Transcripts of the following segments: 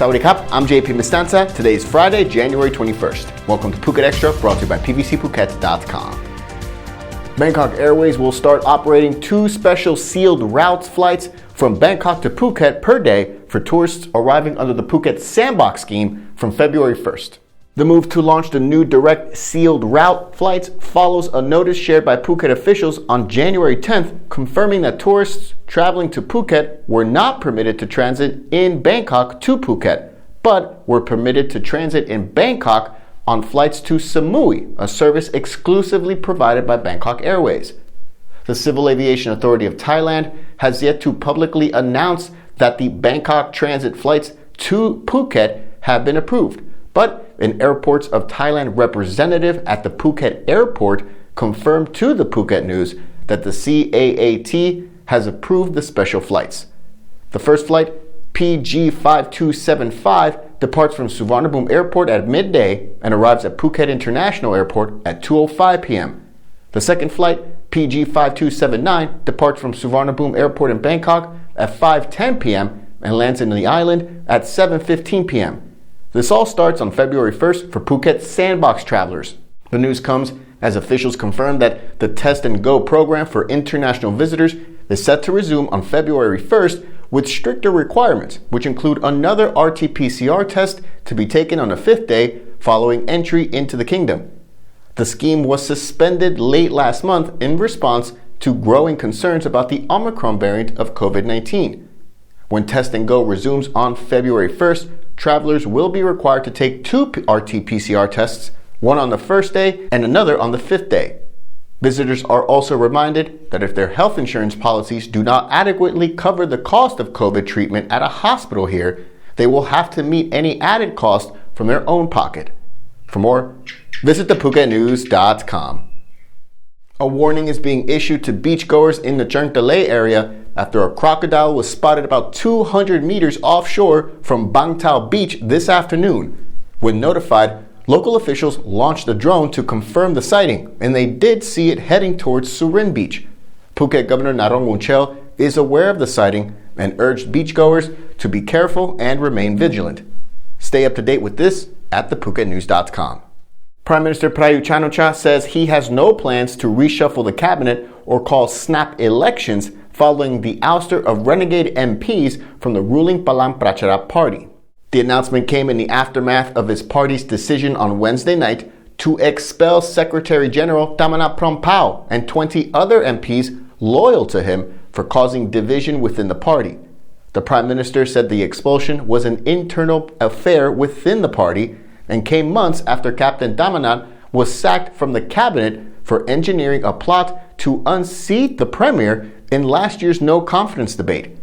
Sawadee Krap, I'm JP Mestanza. Today is Friday, January 21st. Welcome to Phuket Extra, brought to you by pvcphuket.com. Bangkok Airways will start operating 2 special sealed routes flights from Bangkok to Phuket per day for tourists arriving under the Phuket sandbox scheme from February 1st. The move to launch the new direct sealed route flights follows a notice shared by Phuket officials on January 10th confirming that tourists traveling to Phuket were not permitted to transit in Bangkok to Phuket, but were permitted to transit in Bangkok on flights to Samui, a service exclusively provided by Bangkok Airways. The Civil Aviation Authority of Thailand has yet to publicly announce that the Bangkok transit flights to Phuket have been approved, but an Airports of Thailand representative at the Phuket airport confirmed to the Phuket News that the CAAT has approved the special flights. The first flight, PG5275, departs from Suvarnabhumi Airport at midday and arrives at Phuket International Airport at 2:05 p.m. The second flight, PG5279, departs from Suvarnabhumi Airport in Bangkok at 5:10 p.m. and lands in the island at 7:15 p.m. This all starts on February 1st for Phuket sandbox travelers. The news comes as officials confirm that the Test and Go program for international visitors is set to resume on February 1st with stricter requirements, which include another RT-PCR test to be taken on the 5th day following entry into the kingdom. The scheme was suspended late last month in response to growing concerns about the Omicron variant of COVID-19. When Test and Go resumes on February 1st, travelers will be required to take 2 RT-PCR tests, one on the first day and another on the 5th day. Visitors are also reminded that if their health insurance policies do not adequately cover the cost of COVID treatment at a hospital here, they will have to meet any added cost from their own pocket. For more, visit thephuketnews.com. A warning is being issued to beachgoers in the Crocodile area after a crocodile was spotted about 200 meters offshore from Bangkok Beach this afternoon. When notified, local officials launched a drone to confirm the sighting, and they did see it heading towards Surin Beach. Phuket Governor Narong Wongchel is aware of the sighting and urged beachgoers to be careful and remain vigilant. Stay up to date with this at thephuketnews.com. Prime Minister Prayut Chan-o-cha says he has no plans to reshuffle the cabinet or call snap elections following the ouster of renegade MPs from the ruling Palang Pracharat party. The announcement came in the aftermath of his party's decision on Wednesday night to expel Secretary General Tamanat Prompao and 20 other MPs loyal to him for causing division within the party. The Prime Minister said the expulsion was an internal affair within the party and came months after Captain Tamanat was sacked from the cabinet for engineering a plot to unseat the premier in last year's no-confidence debate.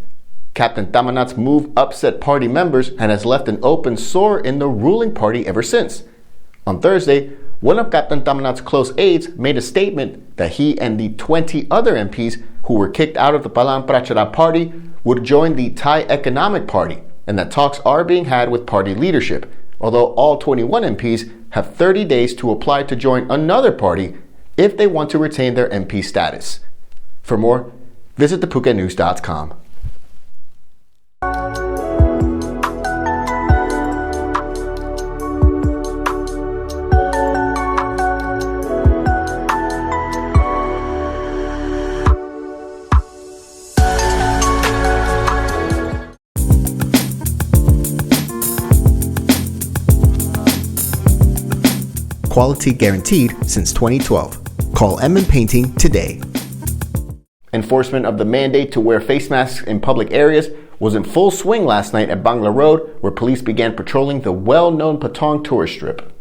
Captain Tamanat's move upset party members and has left an open sore in the ruling party ever since. On Thursday, one of Captain Tamanat's close aides made a statement that he and the 20 other MPs who were kicked out of the Palang Pracharat party would join the Thai Economic Party, and that talks are being had with party leadership, although all 21 MPs have 30 days to apply to join another party if they want to retain their MP status. For more, visit thephuketnews.com. Quality guaranteed since 2012. Call M Painting today. Enforcement of the mandate to wear face masks in public areas was in full swing last night at Bangla Rd, where police began patrolling the well-known Patong tourist strip.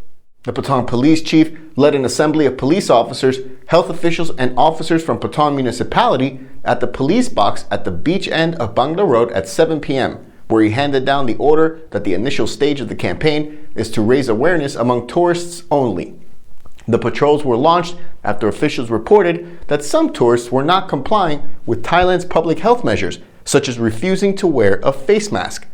The Patong police chief led an assembly of police officers, health officials, and officers from Patong municipality at the police box at the beach end of Bangla Rd at 7 p.m., where he handed down the order that the initial stage of the campaign is to raise awareness among tourists only. The patrols were launched after officials reported that some tourists were not complying with Thailand's public health measures, such as refusing to wear a face mask.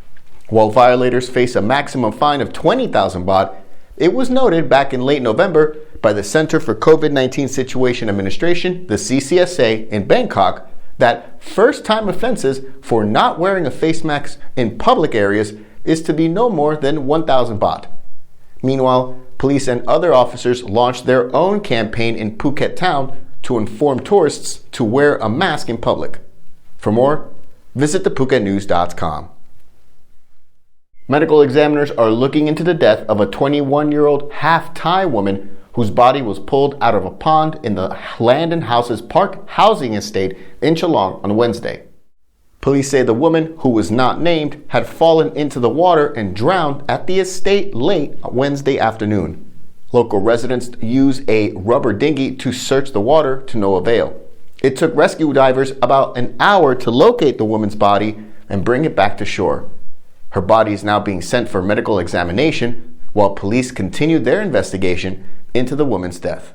While violators face a maximum fine of 20,000 baht, it was noted back in late November by the Center for COVID-19 Situation Administration, the CCSA, in Bangkok, that first-time offenses for not wearing a face mask in public areas is to be no more than 1,000 baht. Meanwhile, police and other officers launched their own campaign in Phuket town to inform tourists to wear a mask in public. For more, visit thephuketnews.com. Medical examiners are looking into the death of a 21-year-old half-Thai woman whose body was pulled out of a pond in the Land and Houses Park housing estate in Chalong on Wednesday. Police say the woman, who was not named, had fallen into the water and drowned at the estate late Wednesday afternoon. Local residents used a rubber dinghy to search the water to no avail. It took rescue divers about an hour to locate the woman's body and bring it back to shore. Her body is now being sent for medical examination while police continue their investigation into the woman's death.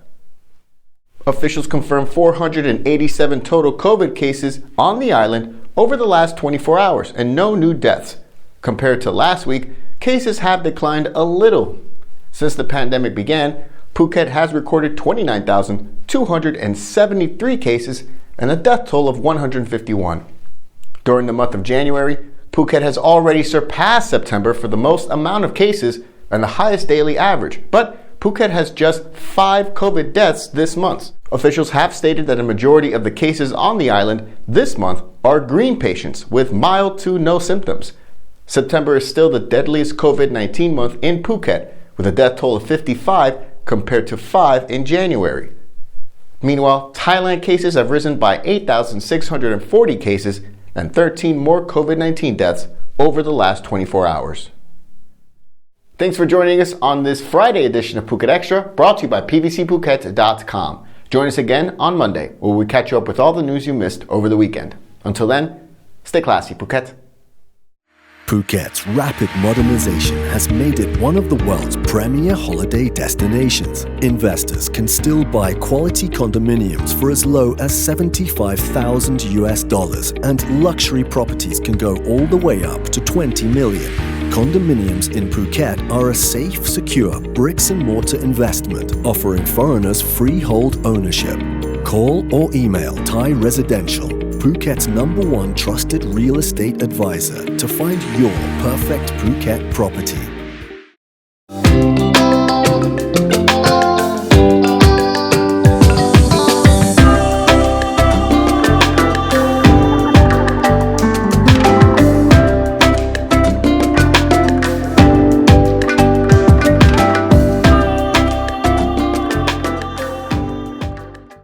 Officials confirmed 487 total COVID cases on the island over the last 24 hours and no new deaths. Compared to last week, cases have declined a little. Since the pandemic began, Phuket has recorded 29,273 cases and a death toll of 151. During the month of January, Phuket has already surpassed September for the most amount of cases and the highest daily average, but Phuket has just 5 COVID deaths this month. Officials have stated that a majority of the cases on the island this month are green patients with mild to no symptoms. September is still the deadliest COVID-19 month in Phuket, with a death toll of 55 compared to 5 in January. Meanwhile, Thailand cases have risen by 8,640 cases and 13 more COVID-19 deaths over the last 24 hours. Thanks for joining us on this Friday edition of Phuket Extra, brought to you by pvcphuket.com. Join us again on Monday, where we catch you up with all the news you missed over the weekend. Until then, stay classy, Phuket. Phuket's rapid modernization has made it one of the world's premier holiday destinations. Investors can still buy quality condominiums for as low as $75,000, and luxury properties can go all the way up to 20 million. Condominiums in Phuket are a safe, secure bricks-and-mortar investment offering foreigners freehold ownership. Call or email Thai Residential, Phuket's #1 trusted real estate advisor, to find your perfect Phuket property.